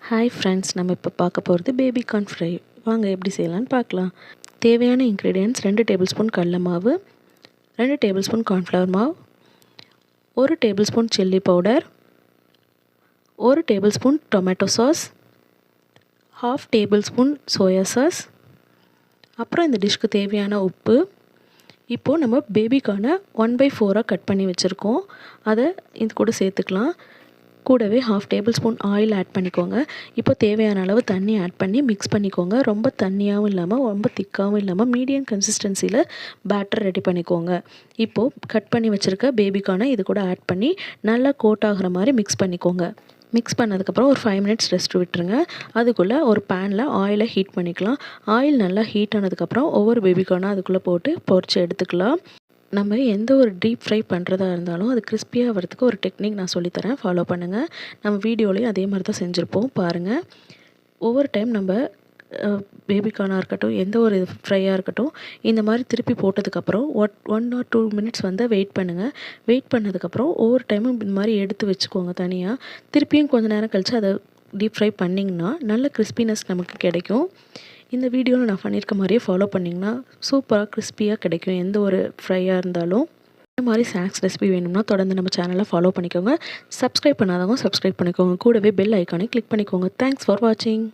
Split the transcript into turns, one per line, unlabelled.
Hi friends, நம்ம இப்போ பார்க்க போகிறது பேபி கார்ன் ஃப்ரை. வாங்க எப்படி செய்யலான்னு பார்க்கலாம். தேவையான இன்க்ரீடியன்ட்ஸ் 2 டேபிள் ஸ்பூன் கடல மாவு, 2 டேபிள் ஸ்பூன் கார்ன்ஃப்ளவர் மாவு, 1 table spoon chilli powder, 1 table spoon tomato sauce, 1/2 table spoon soya sauce, அப்புறம் இந்த டிஷ்க்கு தேவையான உப்பு. இப்போது நம்ம பேபிக்கான 1/4 கட் பண்ணி வச்சுருக்கோம், அதை இது கூட சேர்த்துக்கலாம். கூடவே 1/2 டேபிள் ஸ்பூன் ஆயில் ஆட் பண்ணிக்கோங்க. இப்போ தேவையான அளவு தண்ணி ஆட் பண்ணி மிக்ஸ் பண்ணிக்கோங்க. ரொம்ப தண்ணியாகவும் இல்லாமல் ரொம்ப திக்காகவும் இல்லாமல் மீடியம் கன்சிஸ்டன்சியில் பேட்டர் ரெடி பண்ணிக்கோங்க. இப்போது கட் பண்ணி வச்சுருக்க பேபிக்கான இது கூட ஆட் பண்ணி நல்லா கோட் ஆகிற மாதிரி மிக்ஸ் பண்ணிக்கோங்க. மிக்ஸ் பண்ணதுக்கப்புறம் ஒரு 5 மினிட்ஸ் ரெஸ்ட் விட்டுருங்க. அதுக்குள்ளே ஒரு பேனில் ஆயிலை ஹீட் பண்ணிக்கலாம். ஆயில் நல்லா ஹீட் ஆனதுக்கப்புறம் ஒவ்வொரு பேபிக்கான அதுக்குள்ளே போட்டு பொரித்து எடுத்துக்கலாம். நம்ம எந்த ஒரு டீப் ஃப்ரை பண்ணுறதா இருந்தாலும் அது கிறிஸ்பியாக வரதுக்கு ஒரு டெக்னிக் நான் சொல்லித்தரேன், ஃபாலோ பண்ணுங்கள். நம்ம வீடியோலையும் அதே மாதிரி தான் செஞ்சுருப்போம், பாருங்கள். ஒவ்வொரு டைம் நம்ம பேபிக்கார்னாக இருக்கட்டும், எந்த ஒரு ஃப்ரையாக இருக்கட்டும், இந்த மாதிரி திருப்பி போட்டதுக்கப்புறம் 1 or 2 மினிட்ஸ் வெயிட் பண்ணுங்கள். வெயிட் பண்ணதுக்கப்புறம் ஒவ்வொரு டைமும் இந்த மாதிரி எடுத்து வச்சுக்கோங்க தனியாக. திருப்பியும் கொஞ்சம் நேரம் கழித்து அதை டீப் ஃப்ரை பண்ணிங்கன்னா நல்ல கிறிஸ்பினஸ் நமக்கு கிடைக்கும். இந்த வீடியோவில் நான் பண்ணியிருக்க மாதிரியே ஃபாலோ பண்ணிங்கன்னா சூப்பராக கிறிஸ்பியாக கிடைக்கும் எந்த ஒரு ஃப்ரையாக இருந்தாலும். இந்த மாதிரி ஸ்நாக்ஸ் ரெசிபி வேணும்னா தொடர்ந்து நம்ம சேனலை ஃபாலோ பண்ணிக்கோங்க. சப்ஸ்கிரைப் பண்ணாதவங்க சப்ஸ்கிரைப் பண்ணிக்கோங்க. கூடவே பெல் ஐக்கானை கிளிக் பண்ணிக்கோங்க. தேங்க்ஸ் ஃபார் வாட்சிங்.